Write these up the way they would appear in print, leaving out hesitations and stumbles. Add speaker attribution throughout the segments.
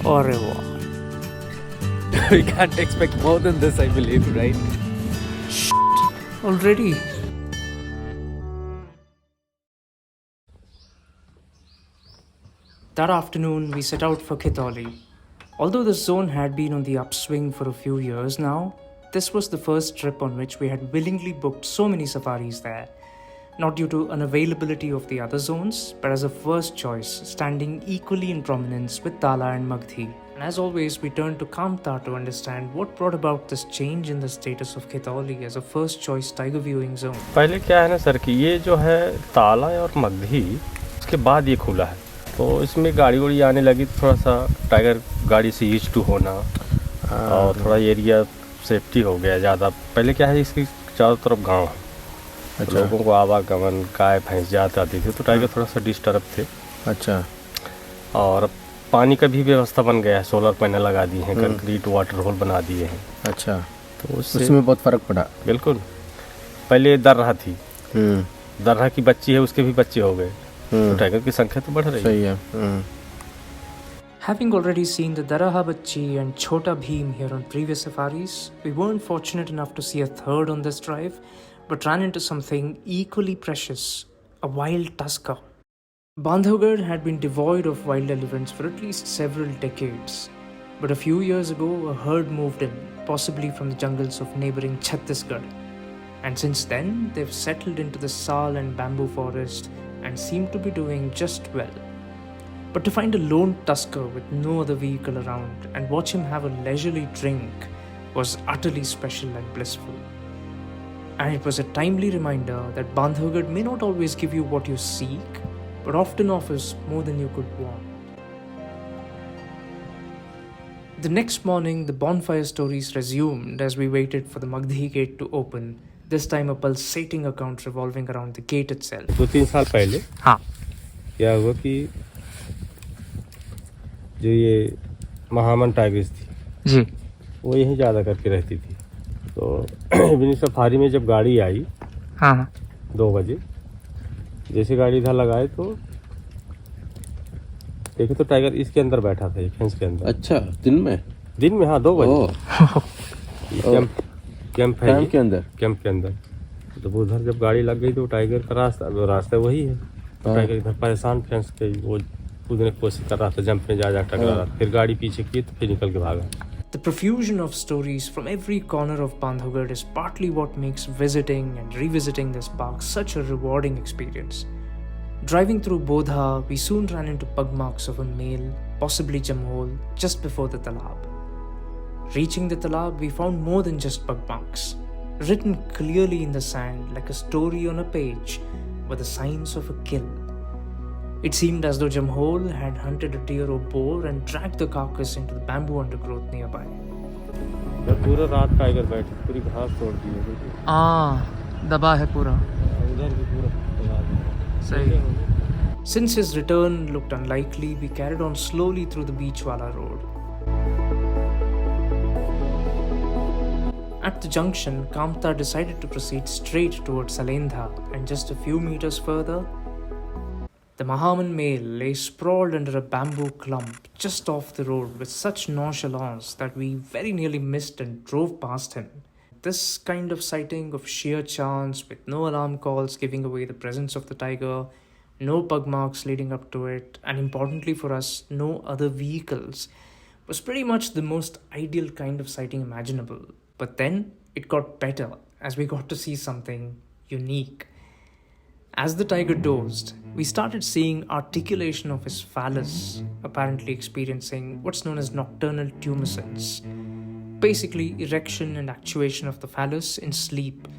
Speaker 1: अरे वाह.
Speaker 2: We can't expect more than this, I believe, right?
Speaker 1: Already. That afternoon, we set out for Khitoli. Although the zone had been on the upswing for a few years now, this was the first trip on which we had willingly booked so many safaris there. Not due to unavailability of the other zones, but as a first choice, standing equally in prominence with Tala and Magthi. And as always, we turned to Kamta to understand what brought about this change in the status of Khitoli as a first choice tiger viewing zone.
Speaker 3: पहले क्या है ना sir कि ये जो है ताला और मगधी उसके बाद ये खुला है, तो इसमें गाड़ी वाड़ी आने लगी, थोड़ा सा टाइगर गाड़ी से यूज टू होना और थोड़ा एरिया सेफ्टी हो गया ज़्यादा. पहले क्या है इसकी चारों तरफ गांव है. अच्छा. लोगों को आवागमन गाय भैंस जाते आती थी, तो टाइगर थोड़ा सा डिस्टर्ब थे. अच्छा. और पानी का भी व्यवस्था बन गया है, सोलर पैनल लगा दिए हैं, कंक्रीट वाटर होल बना दिए हैं. अच्छा. तो उसमें बहुत फ़र्क पड़ा. बिल्कुल. पहले दर्रा थी, दर्रा की बच्ची है, उसके भी बच्चे हो गए, तो टाइगर की संख्या तो बढ़ रही है. सही है.
Speaker 1: Having already seen the Daraha Bachchi and Chota Bheem here on previous safaris, we weren't fortunate enough to see a third on this drive, but ran into something equally precious, a wild tusker. Bandhavgarh had been devoid of wild elephants for at least several decades, but a few years ago a herd moved in, possibly from the jungles of neighbouring Chhattisgarh. And since then, they've settled into the sal and bamboo forest and seem to be doing just well. But to find a lone tusker with no other vehicle around and watch him have a leisurely drink was utterly special and blissful. And it was a timely reminder that Bandhavgarh may not always give you what you seek, but often offers more than you could want. The next morning, the bonfire stories resumed as we waited for the Magdhi gate to open, this time a pulsating account revolving around the gate itself.
Speaker 3: 2-3 साल पहले हाँ क्या हुआ कि जो ये Mahamana tigers थी जी, वो यहीं ज़्यादा करके रहती थी. तो इवनिंग सफारी में जब गाड़ी आई हाँ 2 बजे, जैसे गाड़ी इधर लगाए तो देखे तो टाइगर इसके अंदर बैठा था, फेंस के अंदर. अच्छा. दिन में हाँ 2 बजे कैंप है के अंदर. कैंप के अंदर तो उधर जब गाड़ी लग गई तो टाइगर का रास्ता वही है. टाइगर इधर परेशान फेंस के वो कूदने की कोशिश कर रहा था, जंप में जा टकरा रहा था, फिर गाड़ी पीछे की तो फिर निकल के भागा.
Speaker 1: The profusion of stories from every corner of Bandhavgarh is partly what makes visiting and revisiting this park such a rewarding experience. Driving through Bodha, we soon ran into pug marks of a male, possibly Jamhol, just before the talab. Reaching the talab, we found more than just pug marks. Written clearly in the sand like a story on a page were the signs of a kill. It seemed as though Jamhol had hunted a deer or boar and dragged the carcass into the bamboo undergrowth nearby.
Speaker 3: पूरा रात tiger बैठे, पूरी घास तोड़ दी है.
Speaker 1: दबा है पूरा.
Speaker 3: उधर भी पूरा दबा दिया.
Speaker 1: सही. Since his return looked unlikely, we carried on slowly through the Beachwala road. At the junction, Kamta decided to proceed straight towards Salendha, and just a few meters further, the Mahaman male lay sprawled under a bamboo clump just off the road with such nonchalance that we very nearly missed and drove past him. This kind of sighting of sheer chance, with no alarm calls giving away the presence of the tiger, no pug marks leading up to it, and importantly for us, no other vehicles, was pretty much the most ideal kind of sighting imaginable. But then it got better as we got to see something unique. As the tiger dozed, we started seeing articulation of his phallus, apparently experiencing what's known as nocturnal tumescence. Basically, erection and actuation of the phallus in sleep,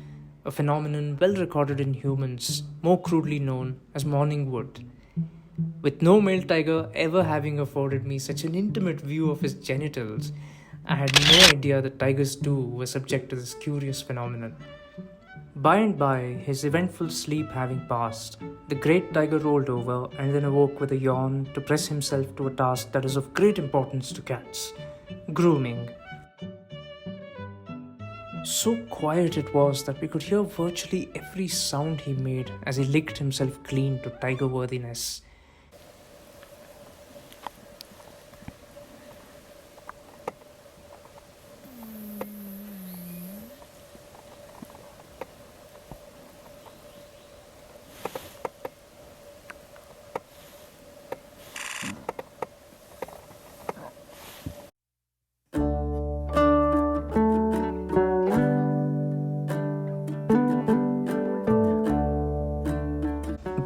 Speaker 1: a phenomenon well recorded in humans, more crudely known as morning wood. With no male tiger ever having afforded me such an intimate view of his genitals, I had no idea that tigers too were subject to this curious phenomenon. By and by, his eventful sleep having passed, the great tiger rolled over and then awoke with a yawn to press himself to a task that is of great importance to cats: grooming. So quiet it was that we could hear virtually every sound he made as he licked himself clean to tiger worthiness.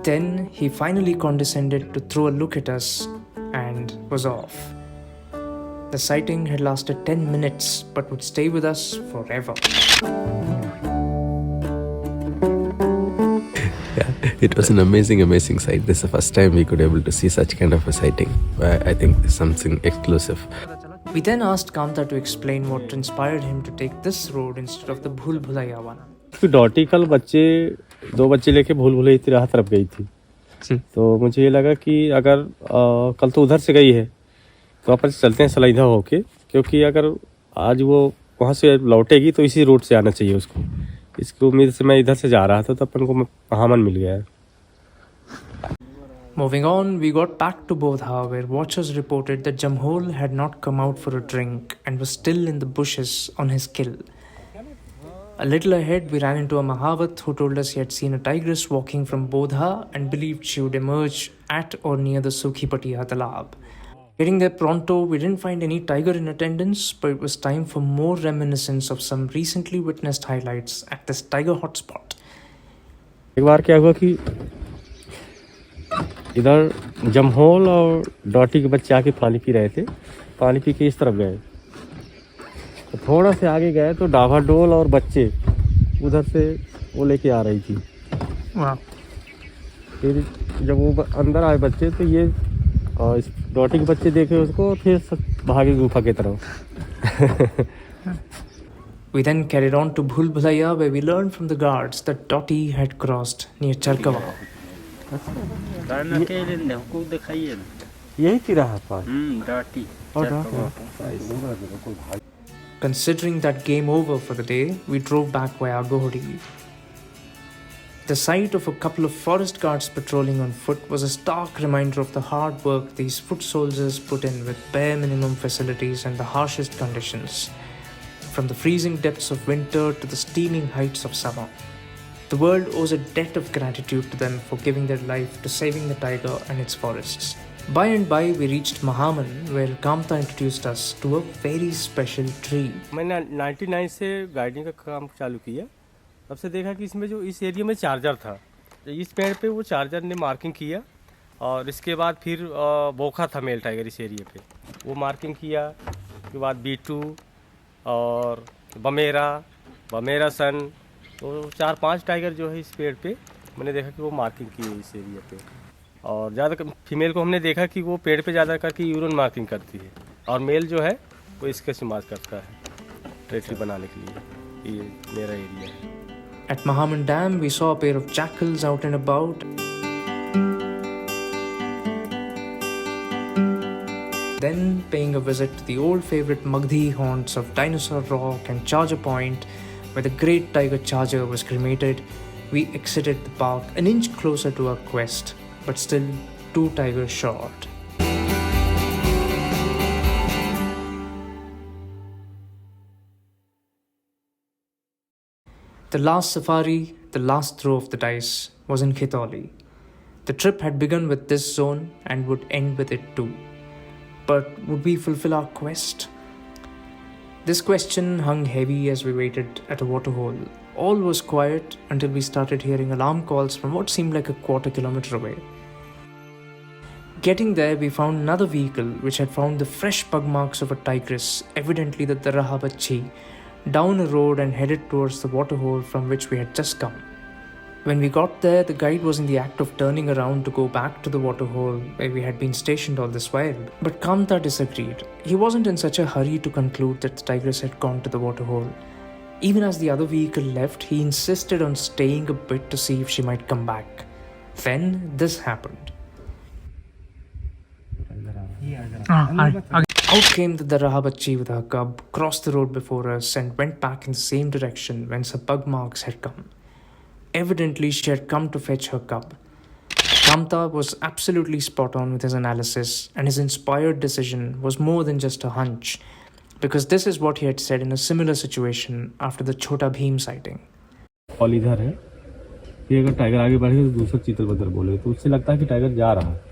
Speaker 1: Then he finally condescended to throw a look at us and was off. The sighting had lasted 10 minutes but would stay with us forever.
Speaker 4: It was an amazing sight. This is the first time we could able to see such kind of a sighting. I think it's something exclusive.
Speaker 1: We then asked Kamta to explain what inspired him to take this road instead of the Bhul Bhulaiya one.
Speaker 3: डॉटी कल दो बच्चे लेके भूल भुलैया की राह तरफ गई थी, तो मुझे ये लगा कि अगर कल तो उधर से गई है तो अपन चलते हैं सलैंधा होके, क्योंकि अगर आज वो वहाँ से लौटेगी तो इसी रूट से आना चाहिए उसको। इसकी उम्मीद से मैं इधर से जा रहा था तो अपन को महामन मिल गया।
Speaker 1: Moving on, we got back to Bodha, where watchers reported that Jamhol had not come out for a drink and was still in the bushes on his kill. A little ahead, we ran into a Mahavat who told us he had seen a tigress walking from Bodha and believed she would emerge at or near the Sukhipatiya Talab. Getting there pronto, we didn't find any tiger in attendance, but it was time for more reminiscence of some recently witnessed highlights at this tiger hotspot.
Speaker 3: एक बार क्या हुआ कि इधर जमहोल और डॉटी के बच्चे आके पानी पी रहे थे, पानी पी के इस तरफ गए, तो थोड़ा से आगे गए तो डाभाडोल और बच्चे उधर से वो लेके आ रही थी। फिर जब वो अंदर आए बच्चे तो ये इस डॉटी के बच्चे देखे उसको, फिर भागे गुफा की तरफ।
Speaker 1: We then carried on to Bhul Bhulaiya, where we learned from the guards that Dotty had crossed near Charkava.
Speaker 3: यही की रहा था।
Speaker 1: Considering that game over for the day, we drove back via Gohdi. The sight of a couple of forest guards patrolling on foot was a stark reminder of the hard work these foot soldiers put in with bare minimum facilities and the harshest conditions. From the freezing depths of winter to the steaming heights of summer, the world owes a debt of gratitude to them for giving their life to saving the tiger and its forests. By and by, we reached Mahaman, where Kamta introduced us to a very special tree.
Speaker 3: मैंने 99 से guiding का काम चालू किया, तब से देखा कि इसमें जो इस एरिया में चार्जर था, इस पेड़ पे वो चार्जर ने मार्किंग किया, और इसके बाद फिर बोखा था मेल टाइगर इस एरिया पे, वो मार्किंग किया। उसके बाद B2 और बमेरा सन, तो 4-5 टाइगर जो है इस पेड़ पे मैंने देखा कि वो मार्किंग की है इस एरिया पे। और ज़्यादा फीमेल को हमने देखा कि वो पेड़ पे ज़्यादा करके यूरिन मार्किंग करती है, और मेल जो है वो इसके से मार्क करता है टेरिटरी बनाने के लिए। ये मेरा एरिया है।
Speaker 1: At Mahaman Dam, we saw a pair of jackals out and about. Then, paying a visit to the old favorite Magdhi haunts of Dinosaur Rock and Charger Point, where the great tiger charger was cremated, we exited the park an inch closer to our quest, but still 2 tigers short. The last safari, the last throw of the dice, was in Khitoli. The trip had begun with this zone and would end with it too. But would we fulfill our quest? This question hung heavy as we waited at a waterhole. All was quiet until we started hearing alarm calls from what seemed like a quarter kilometer away. Getting there, we found another vehicle which had found the fresh pug marks of a tigress, evidently the Daraha Bachi, down a road and headed towards the waterhole from which we had just come. When we got there, the guide was in the act of turning around to go back to the waterhole where we had been stationed all this while. But Kamta disagreed. He wasn't in such a hurry to conclude that the tigress had gone to the waterhole. Even as the other vehicle left, he insisted on staying a bit to see if she might come back. Then this happened. Out came the Daraha Bachi with her cub, crossed the road before us and went back in the same direction whence her pug marks had come. Evidently, she had come to fetch her cub. Kamta was absolutely spot on with his analysis, and his inspired decision was more than just a hunch, because this is what he had said in a similar situation after the Chota Bheem sighting.
Speaker 3: और इधर है कि अगर tiger आगे बढ़े तो दूसरा चीतल बदर बोले, तो उससे लगता है कि टाइगर जा रहा है।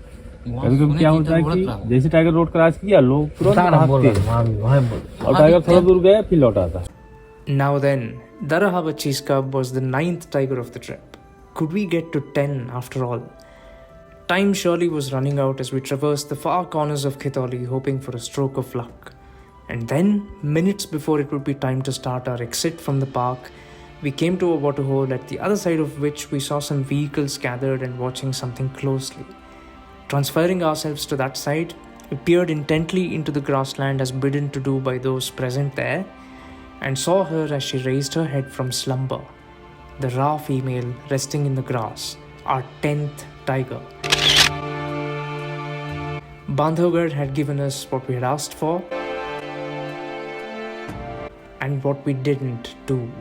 Speaker 3: कभी-कभी क्या होता है कि जैसे टाइगर रोड क्रॉस किया, लोग तुरंत भागते हैं और टाइगर थोड़ा दूर गया फिर लौट आता है।
Speaker 1: Now then, Daraha Bachi's cub was the 9th tiger of the trip. Could we get to 10 after all? Time surely was running out as we traversed the far corners of Khitoli, hoping for a stroke of luck. And then, minutes before it would be time to start our exit from the park, we came to a waterhole at the other side of which we saw some vehicles gathered and watching something closely. Transferring ourselves to that side, we peered intently into the grassland as bidden to do by those present there, and saw her as she raised her head from slumber, the raw female resting in the grass, our 10th tiger. Bandhavgarh had given us what we had asked for, and what we didn't do.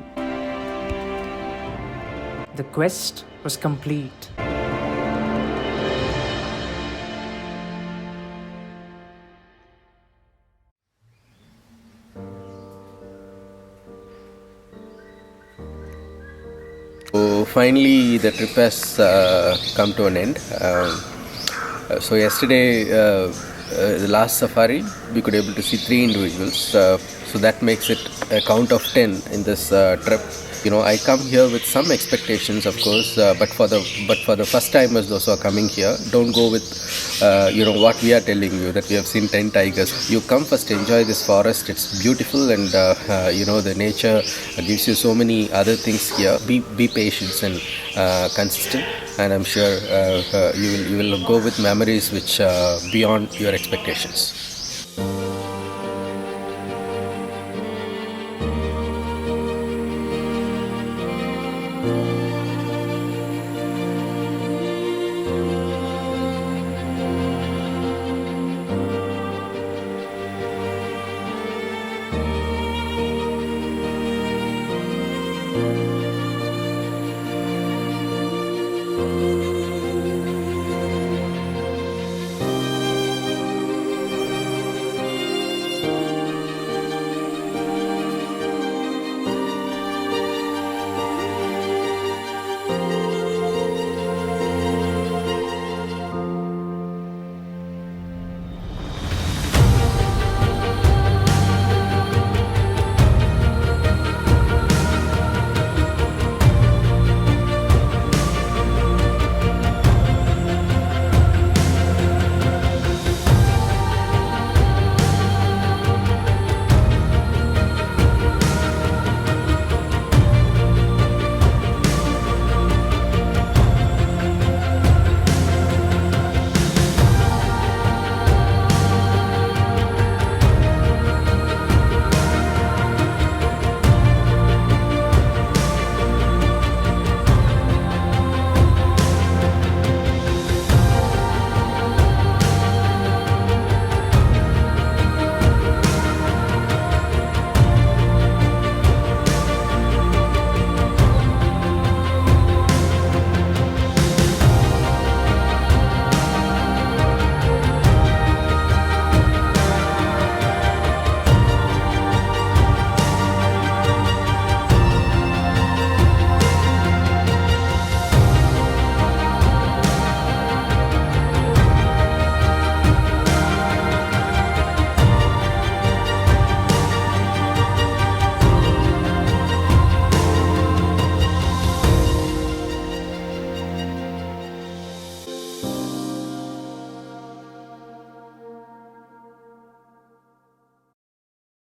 Speaker 1: The quest was complete.
Speaker 4: So finally, the trip has come to an end. So yesterday, the last safari, we could able to see 3 individuals. So that makes it a count of 10 in this trip. You know, I come here with some expectations, of course, but for the first timers, those who are coming here, don't go with what we are telling you, that we have seen 10 tigers. You come first, enjoy this forest. It's beautiful, and the nature gives you so many other things here. Be patient and consistent, and I'm sure you will go with memories which are beyond your expectations.